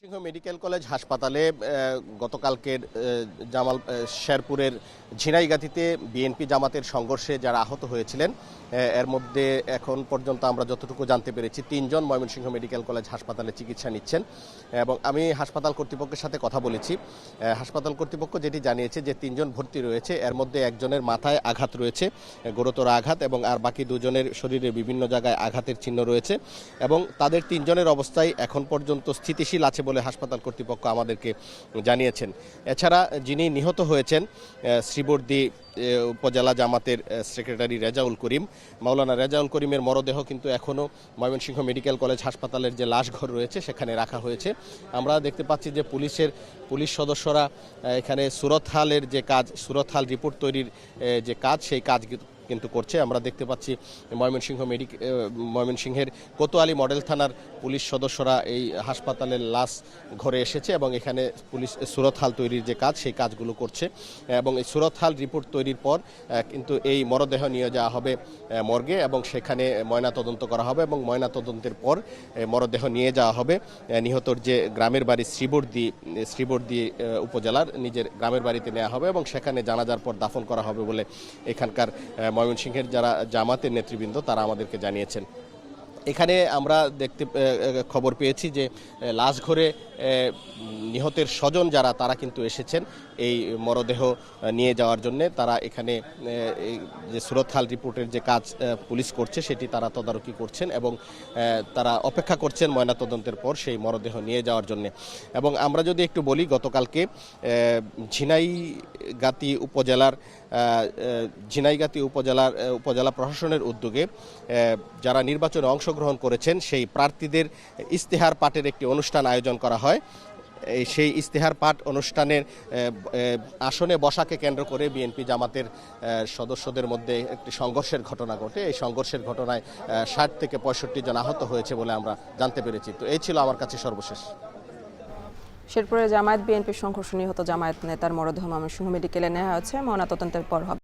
Mymensingh medical college হাসপাতালে গতকালকের শেরপুরের ঝিনাইগাতিতে বিএনপি জামাতের সংঘর্ষে যারা আহত হয়েছিলেন এর মধ্যে এখন পর্যন্ত আমরা যতটুকু জানতে পেরেছি 3 জন ময়মনসিংহ মেডিকেল কলেজ হাসপাতালে চিকিৎসা নিচ্ছেন এবং আমি হাসপাতাল কর্তৃপক্ষের সাথে কথা বলেছি। হাসপাতাল কর্তৃপক্ষ যেটি জানিয়েছে যে 3 জন ভর্তি রয়েছে, এর মধ্যে একজনের মাথায় আঘাত রয়েছে, গুরুতর আঘাত, এবং আর বাকি 2 জনের শরীরে বিভিন্ন জায়গায় আঘাতের চিহ্ন রয়েছে এবং তাদের 3 জনের অবস্থায় এখন পর্যন্ত স্থিতিশীল আছে বলে হাসপাতাল কর্তৃপক্ষ আমাদেরকে জানিয়েছেন। এছাড়া যিনি নিহত হয়েছেন শ্রীবর্দী উপজেলা জামাতের সেক্রেটারি রেজাউল করিম, মাওলানা রেজাউল করিমের মরদেহ কিন্তু এখনও ময়মনসিংহ মেডিকেল কলেজ হাসপাতালের যে লাশঘর রয়েছে সেখানে রাখা হয়েছে। আমরা দেখতে পাচ্ছি যে পুলিশ সদস্যরা এখানে সুরতহালের যে কাজ, সুরতহাল রিপোর্ট তৈরির যে কাজ, সেই কাজ কিন্তু করছে। আমরা দেখতে পাচ্ছি ময়মনসিংহের কোতোয়ালি মডেল থানার পুলিশ সদস্যরা এই হাসপাতালের লাশ ঘরে এসেছে এবং এখানে পুলিশ সুরতহাল তৈরির যে কাজ সেই কাজগুলো করছে এবং এই সুরতহাল রিপোর্ট তৈরির পর কিন্তু এই মরদেহ নিয়ে যাওয়া হবে মর্গে এবং সেখানে ময়নাতদন্ত করা হবে এবং ময়নাতদন্তের পর মরদেহ নিয়ে যাওয়া হবে নিহতর যে গ্রামের বাড়ি শ্রীবর্দী উপজেলার নিজের গ্রামের বাড়িতে নেওয়া হবে এবং সেখানে জানাজার পর দাফন করা হবে বলে এখানকার ময়মনসিংহের যারা জামাতের নেতৃবৃন্দ তারা আমাদেরকে জানিয়েছেন। এখানে আমরা খবর পেয়েছি যে লাশঘরে নিহতের স্বজন যারা তারা কিন্তু এসেছেন এই মরদেহ নিয়ে যাওয়ার জন্য। তারা এখানে যে সুরতহাল রিপোর্টের যে কাজ পুলিশ করছে সেটি তারা তদারকি করছেন এবং তারা অপেক্ষা করছেন ময়নাতদন্তের পর সেই মরদেহ নিয়ে যাওয়ার জন্য। এবং আমরা যদি একটু বলি, গতকালকে ঝিনাইগাতি উপজেলা প্রশাসনের উদ্যোগে যারা নির্বাচনে অংশগ্রহণ করেছেন সেই প্রার্থীদের ইস্তেহার পাঠের একটি অনুষ্ঠান আয়োজন করা হয়। সেই ইস্তেহার পাঠ অনুষ্ঠানের আসনে বসাকে কেন্দ্র করে বিএনপি জামাতের সদস্যদের মধ্যে একটি সংঘর্ষের ঘটনা ঘটে। এই সংঘর্ষের ঘটনায় 60 থেকে 65 জন আহত হয়েছে বলে আমরা জানতে পেরেছি। তো এই ছিল আমার কাছে সর্বশেষ। শেরপুরে জামায়াত বিএনপির সংঘর্ষ নিহত জামায়াত নেতার মরদেহ ময়মনসিংহ মেডিকেলে নেওয়া হয়েছে, ময়নাতদন্তের পর হবে